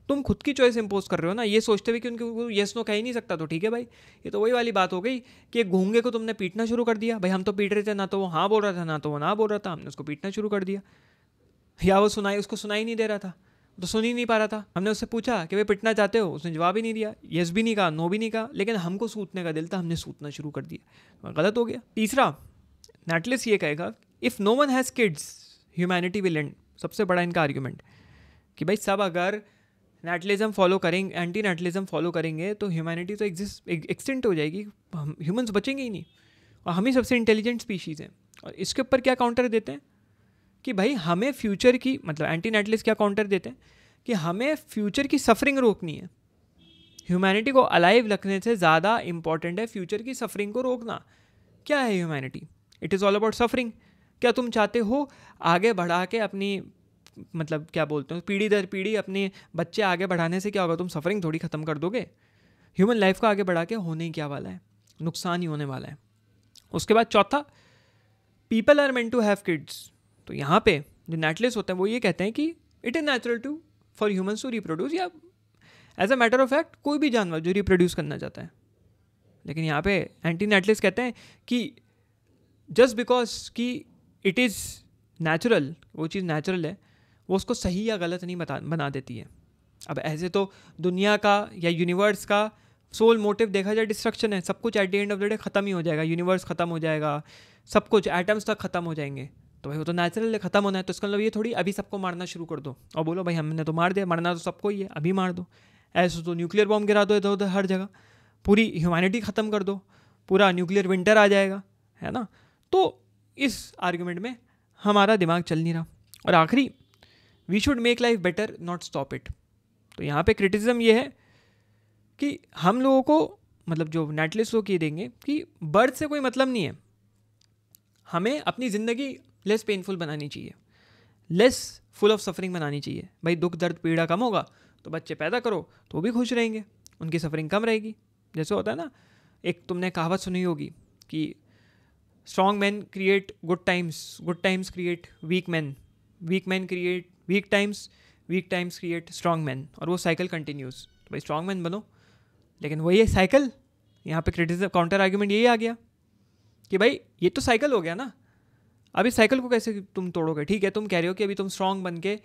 तुम खुद की चॉइस इंपोज कर रहे हो ना, ये सोचते हुए कि उनको येस नो कह ही नहीं सकता, तो ठीक है भाई। ये तो वही वाली बात हो गई कि एक गूंगे को तुमने पीटना शुरू कर दिया। भाई हम तो पीट रहे थे, ना तो वो हाँ बोल रहा था, ना तो वो ना बोल रहा था, हमने उसको पीटना शुरू कर दिया। या वो उसको सुनाई नहीं दे रहा था, तो सुन ही नहीं पा रहा था। हमने उससे पूछा कि भाई पिटना चाहते हो, उसने जवाब ही नहीं दिया, येस भी नहीं कहा, नो भी नहीं कहा, लेकिन हमको सूतने का दिल था, हमने सूतना शुरू कर दिया, गलत हो गया। तीसरा, नेटलिस्ट ये कहेगा if no one has kids humanity will end. सबसे बड़ा इनका आर्ग्यूमेंट कि भाई सब अगर नेटलिज्म फॉलो करेंगे, एंटी नेटलिज्म फॉलो करेंगे तो ह्यूमैनिटी तो एक्सटेंट हो जाएगी, ह्यूमंस बचेंगे ही नहीं, और हम ही सबसे इंटेलिजेंट स्पीशीज़ हैं। और इसके ऊपर क्या काउंटर देते हैं कि भाई हमें फ्यूचर की, मतलब एंटी नेटलिस्ट क्या काउंटर देते हैं कि हमें फ्यूचर की सफरिंग रोकनी है। ह्यूमैनिटी को अलाइव रखने से ज़्यादा इंपॉर्टेंट है फ्यूचर की सफरिंग को रोकना। क्या है humanity? It is all about suffering. क्या तुम चाहते हो आगे बढ़ा के अपनी, मतलब क्या बोलते हो, पीढ़ी दर पीढ़ी अपने बच्चे आगे बढ़ाने से क्या होगा? तुम सफरिंग थोड़ी ख़त्म कर दोगे। ह्यूमन लाइफ को आगे बढ़ा के होने ही क्या वाला है, नुकसान ही होने वाला है। उसके बाद चौथा, people are meant to have kids. तो यहाँ पे जो नेटलिस्ट होते हैं वो ये कहते हैं कि it is natural to for humans to reproduce, या as a matter of fact कोई भी जानवर जो रिप्रोड्यूस करना चाहता है। लेकिन यहाँ पे एंटी नेटलिस्ट कहते हैं कि जस्ट बिकॉज कि इट इज़ नेचुरल, वो चीज़ नेचुरल है, वो उसको सही या गलत नहीं बना देती है। अब ऐसे तो दुनिया का या यूनिवर्स का सोल मोटिव देखा जाए डिस्ट्रक्शन है, सब कुछ at the end of the day ख़त्म ही हो जाएगा, यूनिवर्स ख़त्म हो जाएगा, सब कुछ एटम्स तक ख़त्म हो जाएंगे। तो भाई वो तो नेचुरल है, ख़त्म होना है, तो इसका मतलब ये थोड़ी अभी सबको मारना शुरू कर दो और बोलो भाई हमने तो मार दिया, मरना तो सबको ही है, अभी मार दो। ऐसे तो न्यूक्लियर बॉम्ब गिरा दो इधर उधर हर जगह, पूरी ह्यूमैनिटी ख़त्म कर दो, पूरा न्यूक्लियर विंटर आ जाएगा, है ना। तो इस आर्ग्यूमेंट में हमारा दिमाग चल नहीं रहा। और आखिरी, we should make life better not stop it. तो यहाँ पे क्रिटिसिज्म ये है कि हम लोगों को, मतलब जो नेटलिस्ट लोग ये देंगे कि बर्थ से कोई मतलब नहीं है, हमें अपनी ज़िंदगी लेस पेनफुल बनानी चाहिए, लेस फुल ऑफ सफरिंग बनानी चाहिए। भाई दुख दर्द पीड़ा कम होगा तो बच्चे पैदा करो तो वो भी खुश रहेंगे, उनकी सफरिंग कम रहेगी। जैसे होता है ना, एक तुमने कहावत सुनी होगी कि strong man create good times create weak man create weak times create strong man, और वो साइकिल कंटिन्यूज। तो भाई स्ट्रॉन्ग मैन बनो, लेकिन वही है साइकिल। यहाँ पे क्रिटिसिज्म काउंटर आर्ग्यूमेंट यही आ गया कि भाई ये तो साइकिल हो गया ना, अभी साइकिल को कैसे तुम तोड़ोगे? ठीक है तुम कह रहे हो कि अभी तुम स्ट्रॉन्ग बन के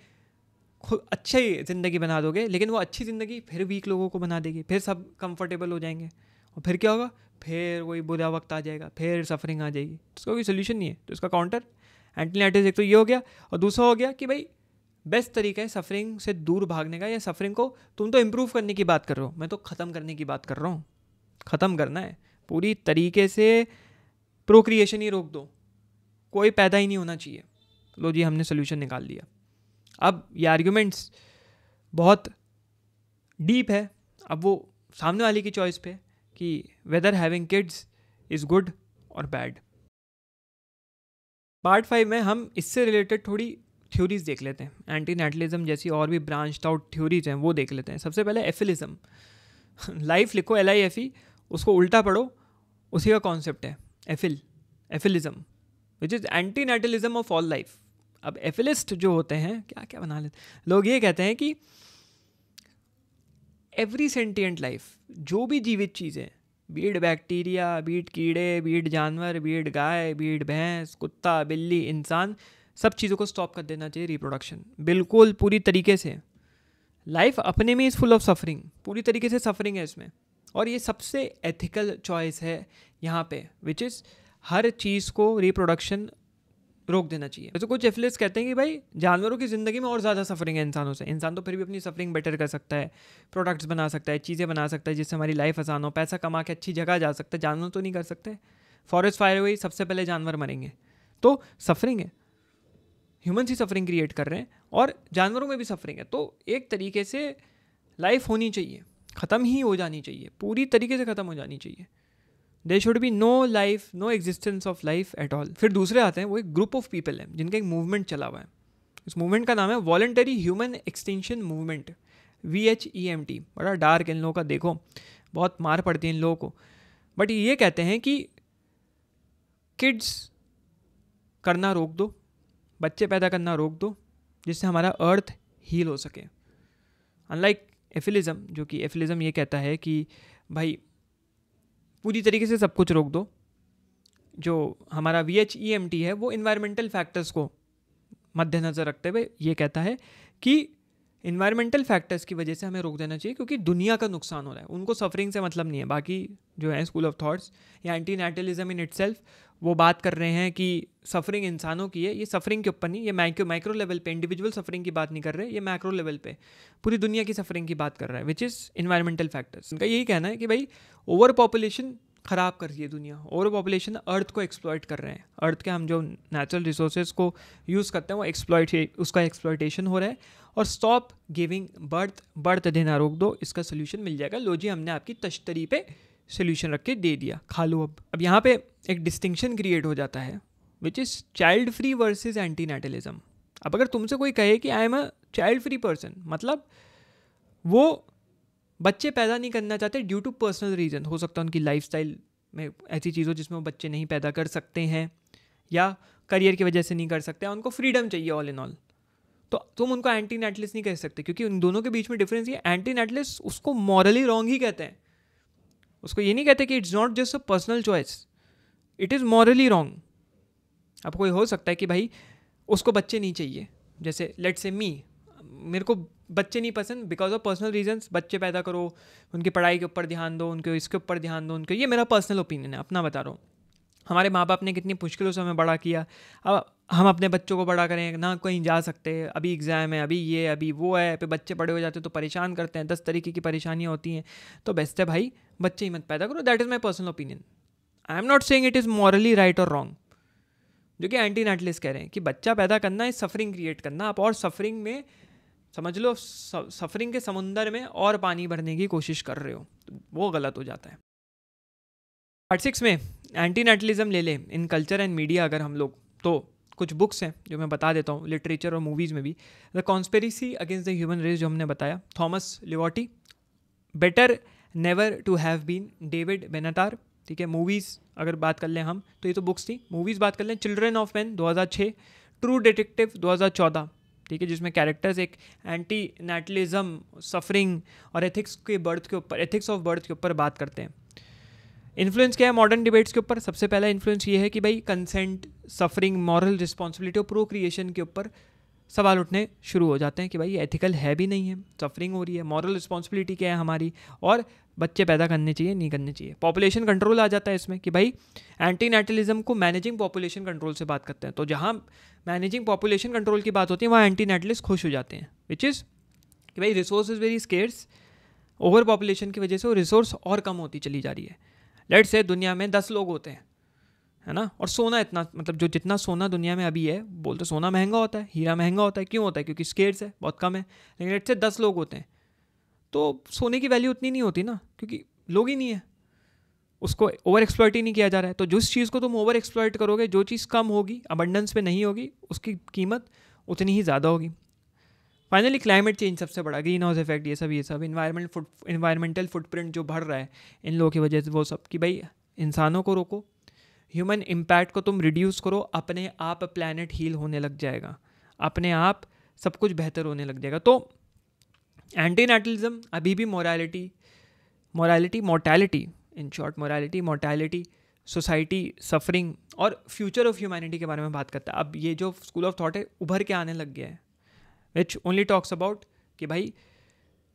खुद अच्छी ज़िंदगी बना दोगे, लेकिन वो अच्छी ज़िंदगी फिर वीक लोगों को बना देगी, फिर सब कंफर्टेबल हो जाएंगे, और फिर क्या होगा? फिर वही बुरा वक्त आ जाएगा, फिर सफरिंग आ जाएगी। तो इसका कोई सोल्यूशन नहीं है। तो इसका काउंटर एंटी नेटलिस्ट एक तो ये हो गया, और दूसरा हो गया कि भाई बेस्ट तरीका है सफरिंग से दूर भागने का, या सफरिंग को तुम तो इम्प्रूव करने की बात कर रहे हो, मैं तो ख़त्म करने की बात कर रहा हूँ। ख़त्म करना है पूरी तरीके से, प्रोक्रिएशन ही रोक दो, कोई पैदा ही नहीं होना चाहिए। लो जी हमने सोल्यूशन निकाल दिया। अब ये आर्ग्यूमेंट्स बहुत डीप है। अब वो सामने वाले की चॉइस पे कि whether having kids is good और बैड। पार्ट 5 में हम इससे रिलेटेड थोड़ी थ्योरीज देख लेते हैं। एंटी नेटलिज्म जैसी और भी ब्रांच्ड आउट थ्योरीज हैं वो देख लेते हैं। सबसे पहले एफिलिज्म। लाइफ लिखो LIFE, उसको उल्टा पढ़ो, उसी का कॉन्सेप्ट है efilism, which is anti natalism of all life. अब एफिलिस्ट जो होते हैं क्या क्या बना लेते लोग, ये कहते हैं कि एवरी सेंटिएंट लाइफ, जो भी जीवित चीज़ें, बीट बैक्टीरिया, बीट कीड़े, बीट जानवर, बीट गाय, बीट भैंस, कुत्ता, बिल्ली, इंसान, सब चीज़ों को स्टॉप कर देना चाहिए रिप्रोडक्शन, बिल्कुल पूरी तरीके से। लाइफ अपने में इज़ फुल ऑफ सफरिंग, पूरी तरीके से सफरिंग है इसमें, और ये सबसे एथिकल चॉइस है यहाँ पे, विच इज़ हर चीज़ को रिप्रोडक्शन रोक देना चाहिए। तो कुछ एफिलिस्ट कहते हैं कि भाई जानवरों की ज़िंदगी में और ज़्यादा सफरिंग है इंसानों से, इंसान तो फिर भी अपनी सफरिंग बेटर कर सकता है, प्रोडक्ट्स बना सकता है, चीज़ें बना सकता है जिससे हमारी लाइफ आसान हो, पैसा कमा के अच्छी जगह जा सकता है, जानवर तो नहीं कर सकते। फॉरेस्ट फायर हुई, सबसे पहले जानवर मरेंगे, तो सफरिंग है, ह्यूमन्स ही सफरिंग क्रिएट कर रहे हैं और जानवरों में भी सफरिंग है। तो एक तरीके से लाइफ होनी चाहिए, ख़त्म ही हो जानी चाहिए, पूरी तरीके से ख़त्म हो जानी चाहिए। There should be no life, no existence of life at all. फिर दूसरे आते हैं, वो एक ग्रुप ऑफ पीपल है जिनका एक मूवमेंट चला हुआ है। इस मूवमेंट का नाम है voluntary human extinction movement, VHEMT। बड़ा डार्क इन लोगों का, देखो बहुत मार पड़ती है इन लोगों को। बट ये कहते हैं कि किड्स करना रोक दो, बच्चे पैदा करना रोक दो, जिससे हमारा अर्थ हील हो सके। अनलाइक एफिलिज्म, जो कि एफिलिज्म ये कहता है कि भाई पूरी तरीके से सब कुछ रोक दो। जो हमारा VHEMT है वो इन्वायरमेंटल फैक्टर्स को मद्देनज़र रखते हुए ये कहता है कि इन्वायरमेंटल फैक्टर्स की वजह से हमें रोक देना चाहिए, क्योंकि दुनिया का नुकसान हो रहा है। उनको सफरिंग से मतलब नहीं है। बाकी जो है स्कूल ऑफ थॉट्स या एंटी नेटलिज्म इन इटसेल्फ, वो बात कर रहे हैं कि सफरिंग इंसानों की है। ये सफरिंग के ऊपर नहीं, ये माइक्रो लेवल पे इंडिविजुअल सफरिंग की बात नहीं कर रहे, ये मैक्रो लेवल पे पूरी दुनिया की सफरिंग की बात कर रहा है, विच इज़ इन्वायरमेंटल फैक्टर्स। उनका यही कहना है कि भाई ओवर पॉपुलेशन ख़राब कर रही है दुनिया, ओवर पॉपुलेशन अर्थ को एक्सप्लॉइट कर रहे हैं। अर्थ के हम जो नेचुरल रिसोर्सेज को यूज़ करते हैं वो उसका एक्सप्लॉइटेशन हो रहा है। और स्टॉप गिविंग बर्थ देना रोक दो, इसका सोल्यूशन मिल जाएगा। लो जी, हमने आपकी तश्तरी पे सोल्यूशन रख के दे दिया, खा लो। अब यहाँ पे एक डिस्टिंक्शन क्रिएट हो जाता है, which is child free versus anti natalism. अब अगर तुमसे कोई कहे कि I am a child free person, मतलब वो बच्चे पैदा नहीं करना चाहते ड्यू टू पर्सनल रीज़न। हो सकता है उनकी लाइफस्टाइल में ऐसी चीज़ हो जिसमें वो बच्चे नहीं पैदा कर सकते हैं, या करियर की वजह से नहीं कर सकते, उनको फ्रीडम चाहिए ऑल इन ऑल। तो तुम उनको एंटी नेटलिस्ट नहीं कह सकते, क्योंकि उन दोनों के बीच में डिफरेंस ये, एंटी नेटलिस्ट उसको मॉरली रॉन्ग ही कहते हैं। उसको ये नहीं कहते कि it's not just a personal choice, it is morally wrong. अब कोई हो सकता है कि भाई उसको बच्चे नहीं चाहिए, जैसे लेट्स से मेरे को बच्चे नहीं पसंद बिकॉज ऑफ पर्सनल रीजंस, बच्चे पैदा करो, उनकी पढ़ाई के ऊपर ध्यान दो, उनके इसके ऊपर ध्यान दो, उनके, ये मेरा पर्सनल ओपिनियन है, अपना बता रहा हूँ। हमारे माँ बाप ने कितनी मुश्किलों से हमें बड़ा किया, अब हम अपने बच्चों को बड़ा करें ना, कहीं जा सकते, अभी एग्ज़ाम है, अभी ये अभी वो है, फिर बच्चे बड़े हो जाते तो परेशान करते हैं, 10 तरीके की परेशानियाँ होती हैं। तो बेस्ट है भाई बच्चे ही मत पैदा करो। That is my personal opinion. I am not saying it is morally right और रॉन्ग, जो कि एंटी नेटलिस्ट कह रहे हैं कि बच्चा पैदा करना है सफरिंग क्रिएट करना। आप और सफरिंग में समझ लो, सफरिंग के समुंदर में और पानी भरने की कोशिश कर रहे हो, तो वो गलत हो जाता है। पार्ट 6 में एंटी नेटलिज्म ले ले इन कल्चर एंड मीडिया। अगर हम लोग, तो कुछ बुक्स हैं जो मैं बता देता हूँ, लिटरेचर और मूवीज़ में भी। The conspiracy against the human race जो हमने बताया, Thomas Liberty. Better never to have been, David Benatar. ठीक है, मूवीज़ अगर बात कर लें हम, तो ये तो बुक्स थी। मूवीज़ बात कर लें, children of man 2006, true detective 2014। ठीक है, जिसमें कैरेक्टर्स एक एंटी नेटलिज्म, सफरिंग और एथिक्स ऑफ बर्थ के ऊपर बात करते हैं। इन्फ्लुएंस क्या है मॉडर्न डिबेट्स के ऊपर? सबसे पहला इन्फ्लुएंस ये है कि भाई कंसेंट, सफरिंग, मॉरल रिस्पॉन्सिबिलिटी और प्रोक्रिएशन के ऊपर सवाल उठने शुरू हो जाते हैं कि भाई ये एथिकल है भी नहीं है, सफरिंग हो रही है, मॉरल रिस्पॉन्सिबिलिटी क्या है हमारी, और बच्चे पैदा करने चाहिए नहीं करने चाहिए। पॉपुलेशन कंट्रोल आ जाता है इसमें कि भाई एंटी नेटलिज्म को मैनेजिंग पॉपुलेशन कंट्रोल से बात करते हैं। तो जहाँ मैनेजिंग पॉपुलेशन कंट्रोल की बात होती है वहाँ एंटी नेटलिस्ट खुश हो जाते हैं, विच इज़ कि भाई resource is very scarce, over population की वजह से वो रिसोर्स और कम होती चली जा रही है। लेट्स से दुनिया में 10 लोग होते हैं, है ना। और सोना इतना, मतलब जो जितना सोना दुनिया में अभी है, बोलते सोना महंगा होता है, हीरा महंगा होता है, क्यों होता है? क्योंकि स्केर्स है, बहुत कम है। लेकिन लेट्स से 10 लोग होते हैं तो सोने की वैल्यू उतनी नहीं होती ना, क्योंकि लोग ही नहीं है, उसको ओवर एक्सप्लॉइट ही नहीं किया जा रहा है। तो जिस चीज़ को तुम ओवर एक्सप्लॉइट करोगे, जो चीज़ कम होगी, अबंडेंस पे नहीं होगी, उसकी कीमत उतनी ही ज़्यादा होगी। फाइनली क्लाइमेट चेंज सबसे बड़ा, ग्रीन हाउस इफेक्ट, ये सब इन्वायरमेंटल फुटप्रिंट जो बढ़ रहा है इन लोगों की वजह से, वो सब कि भाई इंसानों को रोको, ह्यूमन इम्पैक्ट को तुम रिड्यूस करो, अपने आप प्लैनेट हील होने लग जाएगा, अपने आप सब कुछ बेहतर होने लग जाएगा। तो एंटीनेटलिज्म अभी भी mortality, in short mortality, society, suffering और फ्यूचर ऑफ ह्यूमैनिटी के बारे में बात करता है। अब ये जो स्कूल ऑफ थॉट है उभर के आने लग गया है, विच ओनली टॉक्स अबाउट कि भाई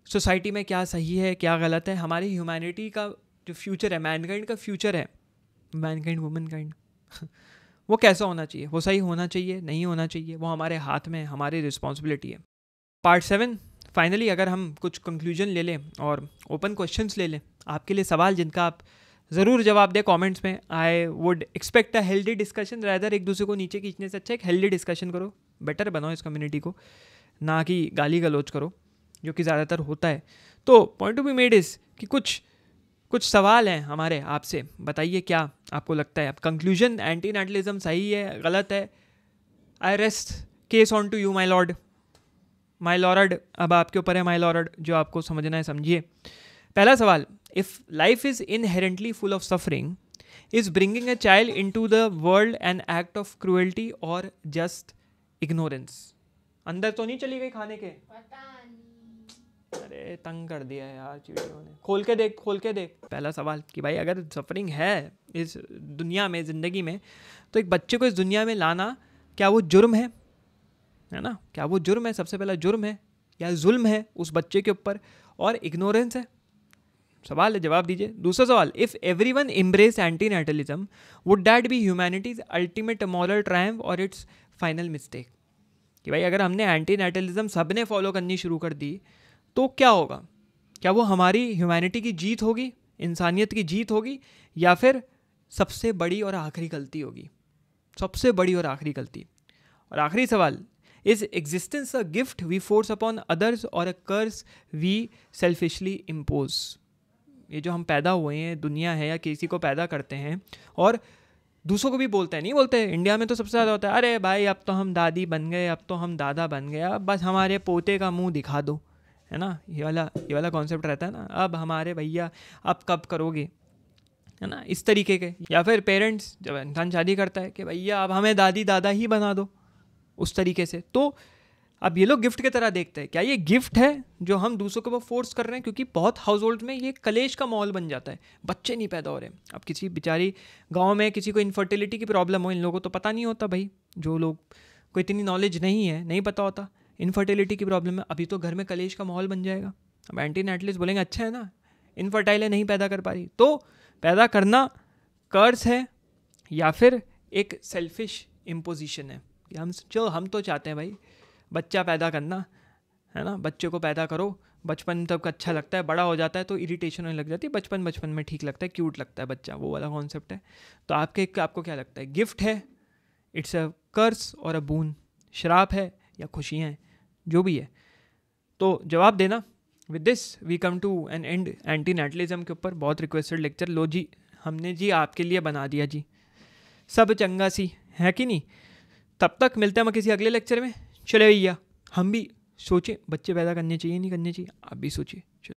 सोसाइटी में क्या सही है क्या गलत है, हमारी ह्यूमैनिटी का जो फ्यूचर है, मैनकाइंड का फ्यूचर है, मैनकाइंड वुमेनकाइंड वो कैसा होना चाहिए, वो सही होना चाहिए नहीं होना चाहिए, वो हमारे हाथ में, हमारी रिस्पॉन्सिबिलिटी है। पार्ट 7 फाइनली अगर हम कुछ कंक्लूजन ले लें और ओपन क्वेश्चंस ले लें आपके लिए, सवाल जिनका आप ज़रूर जवाब दें कमेंट्स में। I would expect a healthy discussion, rather एक दूसरे को नीचे खींचने से अच्छा एक हेल्दी डिस्कशन करो, बेटर बनाओ इस कम्युनिटी को, ना कि गाली गलौज करो, जो कि ज़्यादातर होता है। तो point to be made is कि कुछ सवाल हैं हमारे आपसे, बताइए क्या आपको लगता है। अब कंक्लूजन, एंटीनेटलिज्म सही है गलत है, I rest case on to you my lord, my lord, अब आपके ऊपर है माई लॉर्ड, जो आपको समझना है समझिए। पहला सवाल, if life is inherently full of suffering, is bringing a child into the world an act of cruelty और जस्ट इग्नोरेंस? अंदर तो नहीं चली गई खाने के? पता नहीं, अरे तंग कर दिया यार चीटियों ने। खोल के देख। पहला सवाल कि भाई अगर सफरिंग है इस दुनिया में, ज़िंदगी में, तो एक बच्चे को इस दुनिया में लाना क्या वो जुर्म है ना? क्या वो जुर्म है? सबसे पहला जुर्म है या जुल्म है उस बच्चे के ऊपर, और इग्नोरेंस है? सवाल है, जवाब दीजिए। दूसरा सवाल, if everyone embrace antinatalism, would that be humanity's ultimate moral triumph और इट्स फाइनल मिस्टेक? कि भाई अगर हमने एंटीनेटलिज्म सब ने फॉलो करनी शुरू कर दी तो क्या होगा? क्या वो हमारी ह्यूमैनिटी की जीत होगी, इंसानियत की जीत होगी, या फिर सबसे बड़ी और आखिरी गलती होगी? सबसे बड़ी और आखिरी गलती। और आखिरी सवाल, is existence a gift we force upon others और a curse we selfishly impose? ये जो हम पैदा हुए हैं, दुनिया है या किसी को पैदा करते हैं और दूसरों को भी बोलते हैं, नहीं बोलते? इंडिया में तो सबसे ज़्यादा होता है, अरे भाई अब तो हम दादी बन गए, अब तो हम दादा बन गए, अब बस हमारे पोते का मुंह दिखा दो, है ना? ये वाला कॉन्सेप्ट रहता है ना, अब हमारे भैया अब कब करोगे, है ना? इस तरीके के। या फिर पेरेंट्स, जब इंसान शादी करता है कि भैया अब हमें दादी दादा ही बना दो, उस तरीके से। तो अब ये लोग गिफ्ट की तरह देखते हैं। क्या ये गिफ्ट है जो हम दूसरों के ऊपर फोर्स कर रहे हैं? क्योंकि बहुत हाउस होल्ड में ये कलेश का माहौल बन जाता है, बच्चे नहीं पैदा हो रहे। अब किसी बेचारी गांव में किसी को इनफर्टिलिटी की प्रॉब्लम हो, इन लोगों को तो पता नहीं होता भाई, जो लोग को इतनी नॉलेज नहीं है, नहीं पता होता इनफर्टिलिटी की प्रॉब्लम है, अभी तो घर में कलेश का माहौल बन जाएगा। अब एंटीनेटलिस्ट बोलेंगे अच्छा है ना, इनफर्टाइल है, नहीं पैदा कर पा रही, तो पैदा करना कर्ज है या फिर एक सेल्फिश इम्पोजिशन है कि हम तो चाहते हैं भाई बच्चा पैदा करना, है ना? बच्चे को पैदा करो, बचपन तक अच्छा लगता है, बड़ा हो जाता है तो इरिटेशन होने लग जाती है, बचपन में ठीक लगता है, क्यूट लगता है बच्चा, वो वाला कॉन्सेप्ट है। तो आपको क्या लगता है, गिफ्ट है, इट्स अ कर्स और अ बून, श्राप है या खुशियाँ हैं, जो भी है? तो जवाब देना। With this we come to an end antinatalism के ऊपर बहुत रिक्वेस्टेड लेक्चर। लो जी, हमने जी आपके लिए बना दिया जी, सब चंगा सी है कि नहीं? तब तक मिलते हैं हम किसी अगले लेक्चर में। चले भैया, हम भी सोचें बच्चे पैदा करने चाहिए नहीं करने चाहिए, आप भी सोचिए।